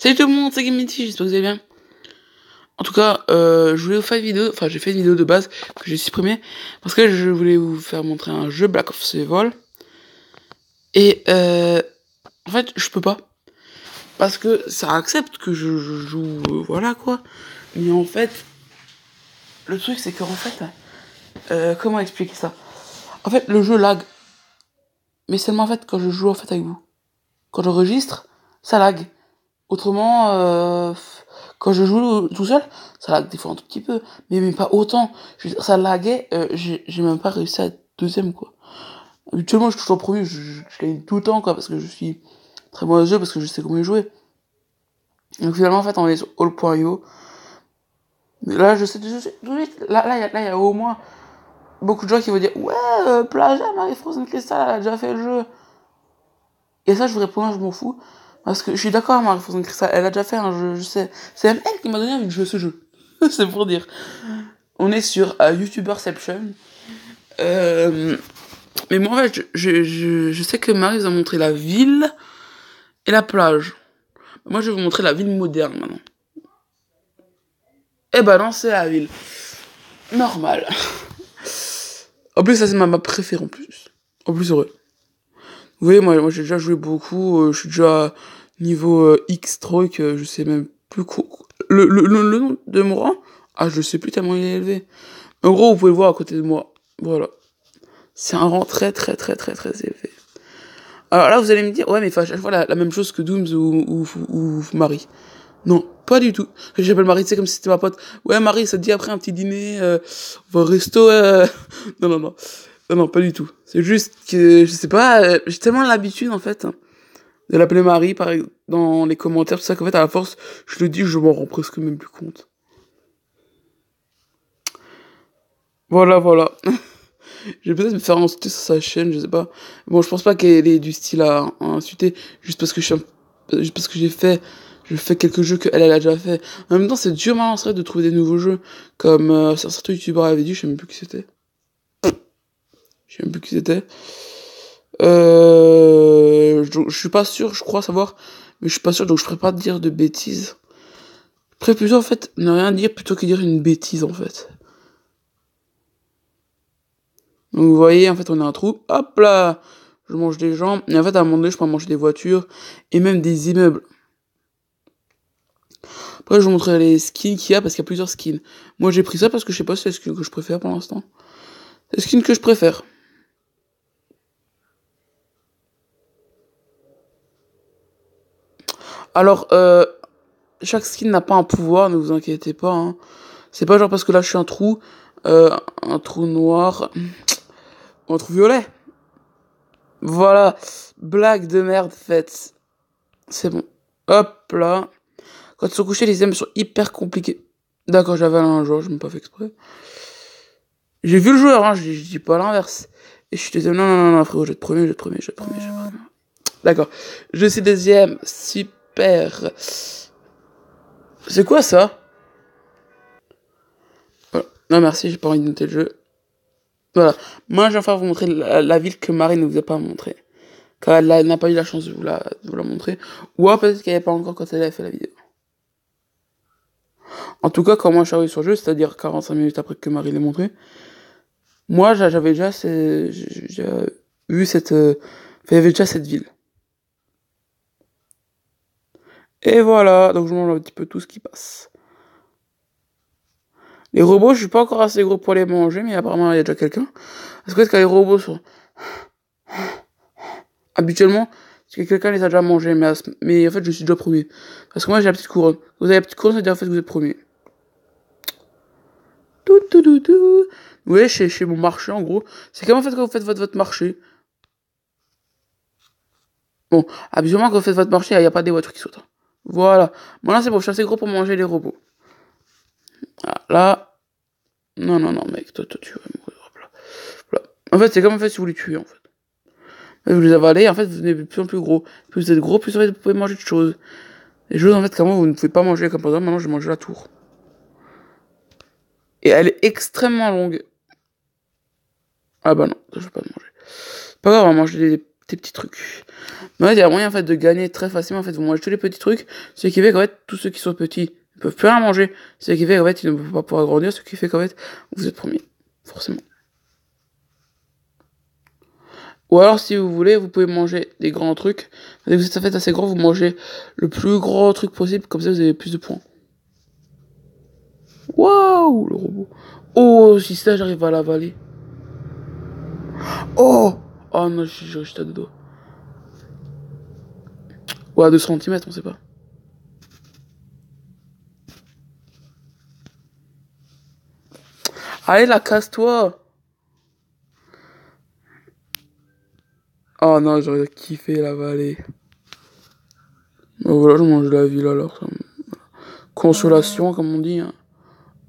Salut tout le monde, c'est Gamity, j'espère que vous allez bien. En tout cas, je voulais vous faire une vidéo, enfin j'ai fait une vidéo de base que j'ai supprimée parce que je voulais vous faire montrer un jeu Black Ops Survival. Et en fait, je peux pas. Parce que ça accepte que je joue, voilà quoi. Mais en fait, le truc c'est qu'en fait, comment expliquer ça? En fait, le jeu lag. Mais seulement en fait quand je joue en fait avec vous. Quand j'enregistre, ça lag. Autrement, quand je joue tout seul, ça lag des fois un tout petit peu, mais pas autant. Je veux dire, ça laguait, j'ai même pas réussi à être deuxième, quoi. Habituellement, je suis toujours premier, je gagne tout le temps, quoi, parce que je suis très bon à ce jeu, parce que je sais comment y jouer. Donc finalement, en fait, on est sur all.io. Mais là, je sais tout de suite, là, y a au moins beaucoup de gens qui vont dire, ouais, plagiat, Marie-Frozen Crystal, elle a déjà fait le jeu. Et ça, je vous réponds, je m'en fous. Parce que je suis d'accord avec Marie-Frozen Crystal, elle a déjà fait un jeu, je sais. C'est même elle qui m'a donné envie de jouer ce jeu. C'est pour dire. On est sur YouTuberception. Mais moi, en fait, je sais que Marie vous a montré la ville et la plage. Moi, je vais vous montrer la ville moderne, maintenant. Eh ben non, c'est la ville. Normale. En plus, ça, c'est ma map préférée, en plus. En plus, heureux. Vous voyez, moi j'ai déjà joué beaucoup, je suis déjà niveau X-Stroke, je sais même plus le nom de mon rang. Ah, je sais plus tellement il est élevé. En gros, vous pouvez le voir à côté de moi. Voilà. C'est un rang très très très très très élevé. Alors là, vous allez me dire, ouais, mais faut à chaque fois la même chose que Dooms ou Marie. Non, pas du tout. J'appelle Marie, tu sais, comme si c'était ma pote. Ouais, Marie, ça te dit après un petit dîner, on va au resto, Non, non, non. Non, non, pas du tout. C'est juste que, je sais pas, j'ai tellement l'habitude, en fait, hein, de l'appeler Marie, par exemple, dans les commentaires, tout ça, qu'en fait, à la force, je le dis, je m'en rends presque même plus compte. Voilà, voilà. Je vais peut-être me faire insulter sur sa chaîne, je sais pas. Bon, je pense pas qu'elle ait du style à insulter, juste parce que juste parce que je fais quelques jeux qu'elle, elle a déjà fait. En même temps, c'est dur, maintenant, c'est vrai, de trouver des nouveaux jeux. Comme, certains youtubeurs avaient dit, je sais même plus qui c'était. Je sais même plus qui c'était. Je suis pas sûr, je crois savoir, mais je suis pas sûr, donc je pourrais pas dire de bêtises. Je préfère plutôt, en fait, ne rien dire plutôt que dire une bêtise, en fait. Donc vous voyez, en fait, on a un trou, hop là, je mange des gens, et en fait, à un moment donné, je peux manger des voitures, et même des immeubles. Après, je vous montrerai les skins qu'il y a, parce qu'il y a plusieurs skins. Moi, j'ai pris ça parce que je sais pas si c'est le skin que je préfère pour l'instant. C'est le skin que je préfère. Alors, chaque skin n'a pas un pouvoir, ne vous inquiétez pas, hein. C'est pas genre parce que là, je suis un trou noir, un trou violet. Voilà, blague de merde faite. C'est bon. Hop là. Quand ils sont couchés, les items sont hyper compliqués. D'accord, j'avais un joueur, je m'ai pas fait exprès. J'ai vu le joueur, hein, je dis pas l'inverse. Et je suis deuxième, non, frérot, je vais te premier, je vais te premier, je vais te premier, je vais te premier. D'accord. Je suis deuxième, super. C'est quoi ça? Voilà. Non, merci, j'ai pas envie de noter le jeu. Voilà. Moi, je vais enfin vous montrer la ville que Marie ne vous a pas montrée. Car elle n'a pas eu la chance de vous la montrer. Ou peut-être qu'elle n'y avait pas encore quand elle avait fait la vidéo. En tout cas, quand moi je suis arrivé sur le jeu, c'est-à-dire 45 minutes après que Marie l'ait montré, moi j'avais déjà vu cette... il y avait déjà cette ville. Et voilà, donc je mange un petit peu tout ce qui passe. Les robots, je suis pas encore assez gros pour les manger, mais apparemment il y a déjà quelqu'un. Parce que quand les robots sont... Habituellement, c'est que quelqu'un les a déjà mangés, mais en fait je suis déjà premier. Parce que moi j'ai la petite couronne. Vous avez la petite couronne, ça veut dire en fait que vous êtes premier. Tout. Ouais, chez mon marché en gros. C'est comme en fait quand vous faites votre marché. Bon, habituellement quand vous faites votre marché, il n'y a pas des voitures qui sautent, hein. Voilà. Bon là c'est bon, je suis assez gros pour manger les robots. Ah, là... Non, mec, toi tu vas mourir. Voilà. En fait, c'est comme en fait si vous les tuez en fait. Vous les avalez, en fait, vous devenez de plus en plus gros. Plus vous êtes gros, plus en fait, vous pouvez manger de choses. Les choses, en fait, comment vous ne pouvez pas manger, comme par exemple, maintenant, je mange la tour. Et elle est extrêmement longue. Ah bah non, ça, je vais pas manger. Pas grave, on va manger tes petits trucs. Mais en fait, il y a moyen en fait de gagner très facilement. En fait, vous mangez tous les petits trucs, ce qui fait qu'en fait, tous ceux qui sont petits ne peuvent plus rien manger. Ce qui fait qu'en fait, ils ne peuvent pas pouvoir grandir, ce qui fait qu'en fait, vous êtes premier. Forcément. Ou alors, si vous voulez, vous pouvez manger des grands trucs. Dès que vous êtes en fait assez grand, vous mangez le plus grand truc possible, comme ça vous avez plus de points. Waouh, le robot. Oh, si ça, j'arrive à l'avaler. Oh! Oh non, je reste à deux doigts. Ou à 2 centimètres, on sait pas. Allez, là, casse-toi! Oh non, j'aurais kiffé l'avaler. Bon, voilà, je mange de la ville alors. Consolation, comme on dit. Hein.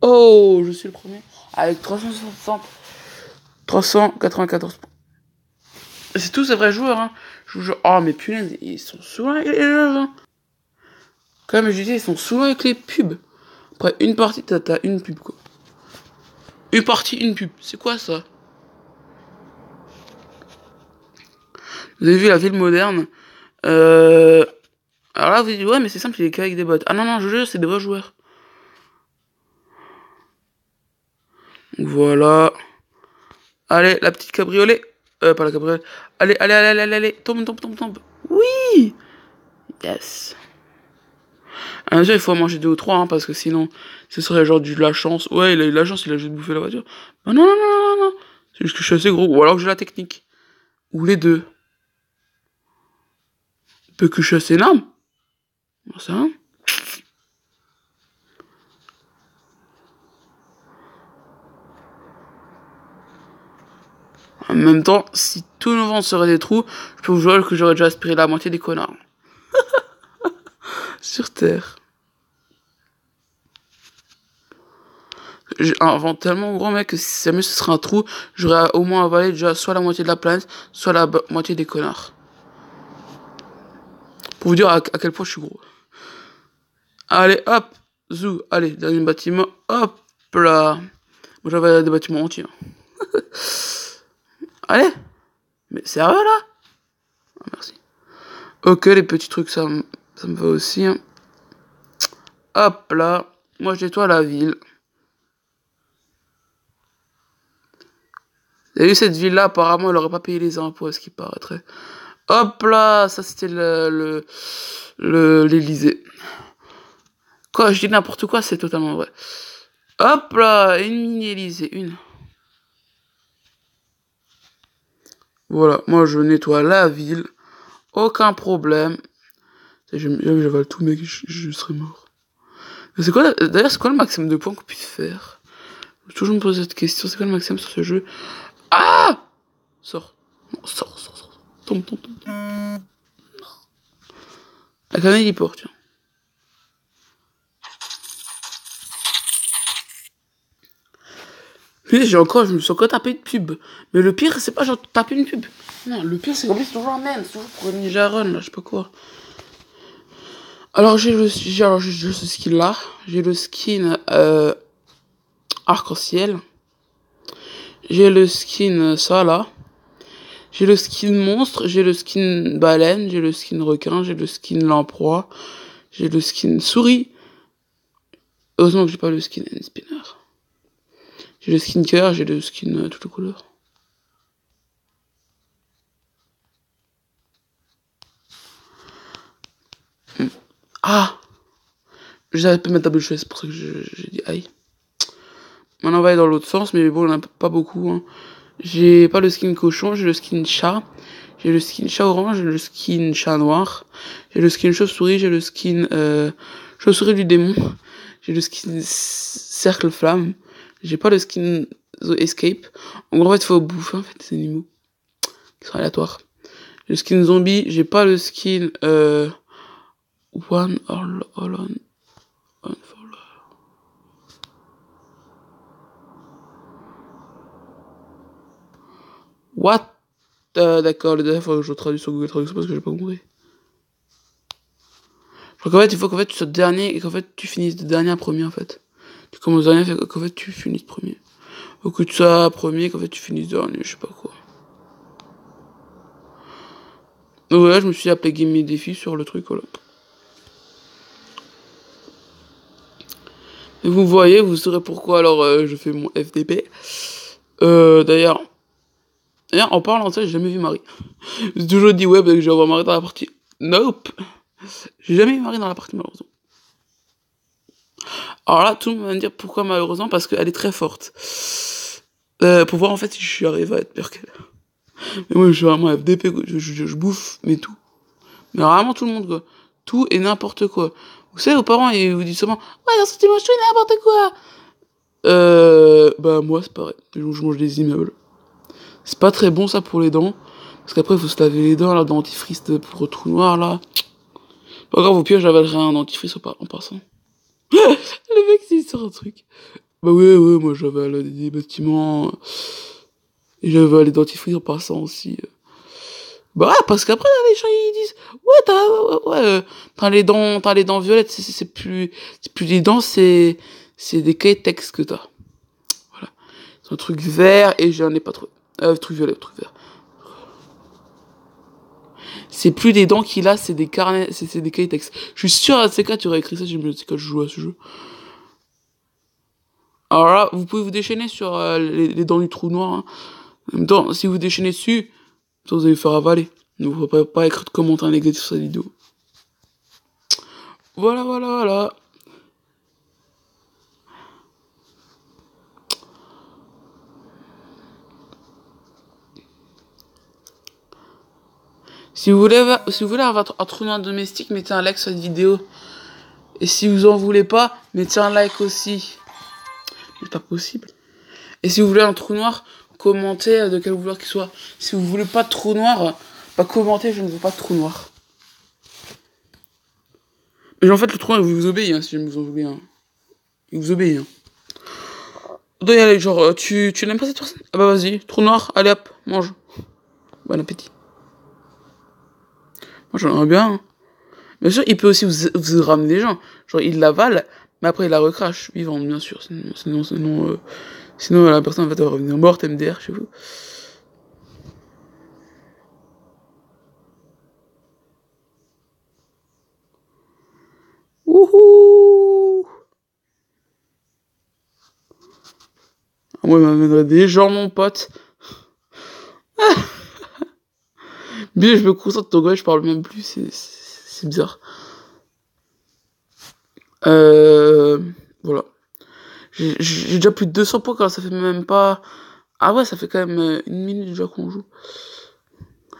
Oh, je suis le premier. Avec 394 points. C'est tous ces vrais joueurs, hein. Je vous jure. Oh, mais punaise, ils sont souvent avec les jeux, hein. Quand même, je disais, ils sont souvent avec les pubs. Après une partie, t'as une pub, quoi. Une partie, une pub. C'est quoi ça? Vous avez vu la ville moderne? Alors là, vous dites, ouais, mais c'est simple, il est qu'avec des bots. Ah non, non, je jure, c'est des vrais joueurs. Voilà. Allez, la petite cabriolet. Pas la cabriolet. Allez, allez, allez, allez, allez. Tombe, tombe, tombe, tombe. Oui! Yes. Ah, bien sûr, il faut en manger 2 ou 3, hein, parce que sinon, ce serait genre de la chance. Ouais, il a eu de la chance, il a juste bouffé la voiture. Ah non, non, non, non, non. C'est juste que je suis assez gros. Ou alors que j'ai la technique. Ou les deux. Peut que je suis assez énorme. Ça. En même temps, si tous nos ventres seraient des trous, je peux vous jurer que j'aurais déjà aspiré la moitié des connards. Sur Terre. J'ai un ventre tellement gros, mec, que si jamais ce serait un trou, j'aurais au moins avalé déjà soit la moitié de la planète, soit la moitié des connards. Pour vous dire à quel point je suis gros. Allez, hop, zou, allez, dernier bâtiment, hop là. Moi j'avais des bâtiments entiers. Allez, mais sérieux là? Ah, merci. Ok, les petits trucs, ça me va aussi. Hein. Hop là, moi je nettoie la ville. Vous avez vu cette ville-là, apparemment elle aurait pas payé les impôts, à ce qui paraîtrait. Hop là, ça c'était l'Elysée. Quoi, je dis n'importe quoi, c'est totalement vrai. Hop là, une mini-Élysée, une. Voilà, moi je nettoie la ville. Aucun problème. J'avale tout, mec, je serais mort. C'est quoi, d'ailleurs, c'est quoi le maximum de points qu'on puisse faire? Je toujours me poser cette question, c'est quoi le maximum sur ce jeu? Ah! Sors. Non, sors. Tombe. Non. La canne il porte, tiens. Puis je me suis encore tapé de pub. Mais le pire, c'est pas genre taper une pub. Non, le pire, c'est qu'en plus, c'est toujours un même. C'est toujours pour une Ninja Run, là, je sais pas quoi. Alors, j'ai ce skin là. J'ai le skin arc-en-ciel. J'ai le skin ça là. J'ai le skin monstre. J'ai le skin baleine. J'ai le skin requin. J'ai le skin lamproie. J'ai le skin souris. Heureusement que j'ai pas le skin end spinner. J'ai le skin cœur. J'ai le skin toutes les couleurs. Ah! J'avais pas ma double choix, c'est pour ça que j'ai dit aïe. Maintenant on va aller dans l'autre sens, mais bon, on en a pas beaucoup. Hein. J'ai pas le skin cochon, j'ai le skin chat. J'ai le skin chat orange, j'ai le skin chat noir. J'ai le skin chauve-souris, j'ai le skin chauve-souris du démon. J'ai le skin cercle flamme. J'ai pas le skin escape. En gros, en fait, faut bouffer en fait, ces animaux qui sont aléatoires. J'ai le skin zombie, j'ai pas le skin one all on. What? D'accord, le dernier, faut que je traduise sur Google Traduction parce que j'ai pas compris. Je crois qu'en fait, il faut qu'en fait tu sois dernier et qu'en fait tu finisses de dernier à premier en fait. Tu commences dernier, fait qu'en fait tu finisses premier. Ou que tu sois premier, qu'en fait tu finisses dernier, je sais pas quoi. Donc voilà, je me suis appelé Game et Défi sur le truc, voilà. Et vous voyez, vous saurez pourquoi alors je fais mon FDP. D'ailleurs, en parlant de ça, j'ai jamais vu Marie. J'ai toujours dit ouais, que je vais voir Marie dans la partie. Nope. J'ai jamais vu Marie dans la partie, malheureusement. Alors là, tout le monde va me dire pourquoi malheureusement, parce qu'elle est très forte. Pour voir en fait si je suis arrivé à être pire qu'elle. Mais moi, je suis vraiment FDP, quoi. Je bouffe, mais tout. Mais vraiment tout le monde, quoi. Tout et n'importe quoi. Vous savez, vos parents, ils vous disent souvent, ouais, dans ce tu manges tout et n'importe quoi. Bah, moi, c'est pareil. Je mange des immeubles. C'est pas très bon, ça, pour les dents. Parce qu'après, il faut se laver les dents, là, dentifrice pour le trou noir, là. Pas grave, au pire, j'avalerai un dentifrice en passant. Le mec, il sort un truc. Bah ouais, moi, j'avale des bâtiments. Et j'avale les dentifrices en passant aussi. Bah ouais, parce qu'après, là, les gens, ils disent, t'as les dents violettes, c'est plus des dents, c'est des K-Tex que t'as. Voilà. C'est un truc vert, et j'en ai pas trop. Truc violet, truc vert. C'est plus des dents qu'il a, c'est des carnets, c'est des K-Tex. Je suis sûr, à ces cas, tu aurais écrit ça si je jouais à ce jeu. Alors là, vous pouvez vous déchaîner sur les dents du trou noir, hein. En même temps, si vous déchaînez dessus, vous allez faire avaler. Ne vous pouvez pas écrire de commentaires négatifs sur cette vidéo. Voilà. Si vous voulez avoir un trou noir domestique, mettez un like sur cette vidéo. Et si vous en voulez pas, mettez un like aussi. C'est pas possible. Et si vous voulez un trou noir, commentez de quelle couleur qu'il soit. Si vous voulez pas de trou noir, pas commentez, je ne veux pas de trou noir. Mais en fait, le trou noir, il vous obéit, hein, si je vous en voulez un. Il vous obéit, hein. Donc, allez, genre, tu n'aimes pas cette personne? Ah bah vas-y, trou noir, allez hop, mange. Bon appétit. Moi j'en aimerais bien, hein. Bien sûr, il peut aussi vous ramener des gens. Genre, il l'avale, mais après il la recrache, vivante, bien sûr. Sinon la personne va revenir morte, MDR chez vous. Wouhou! Moi, il m'amènerait des gens, mon pote. Bien, je me concentre, ton gars, je parle même plus, c'est bizarre. Voilà. J'ai déjà plus de 200 points quand ça fait même pas... Ah ouais, ça fait quand même une minute déjà qu'on joue.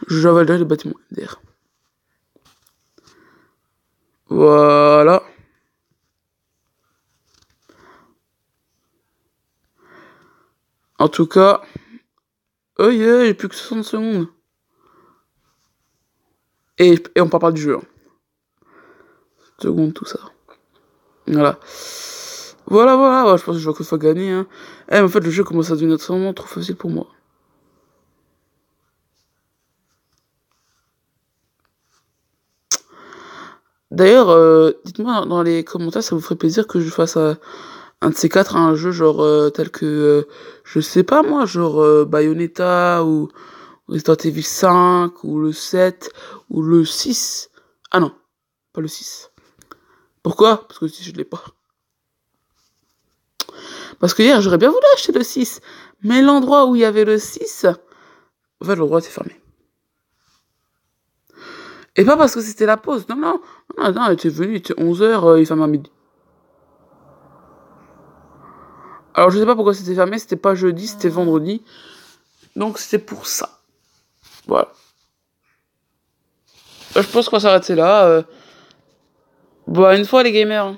J'avale déjà les bâtiments MDR. Voilà. En tout cas... Oh yeah, j'ai plus que 60 secondes. Et on parle pas du jeu. Hein. Seconde, tout ça. Voilà. Voilà, je pense que je vais que fois gagner, hein. Mais en fait, le jeu commence à devenir vraiment trop facile pour moi. D'ailleurs, dites-moi dans les commentaires, ça vous ferait plaisir que je fasse un de ces quatre, un jeu genre tel que, je sais pas moi, genre Bayonetta ou Resident Evil 5 ou le 7 ou le 6. Ah non, pas le 6. Pourquoi? Parce que le 6, je l'ai pas. Parce que hier, j'aurais bien voulu acheter le 6. Mais l'endroit où il y avait le 6, en fait, l'endroit était fermé. Et pas parce que c'était la pause. Non, elle était venue, il était 11h, il fermait à midi. Alors, je sais pas pourquoi c'était fermé, c'était pas jeudi, c'était vendredi. Donc, c'était pour ça. Voilà. Je pense qu'on va s'arrêter là. Bah, une fois, les gamers.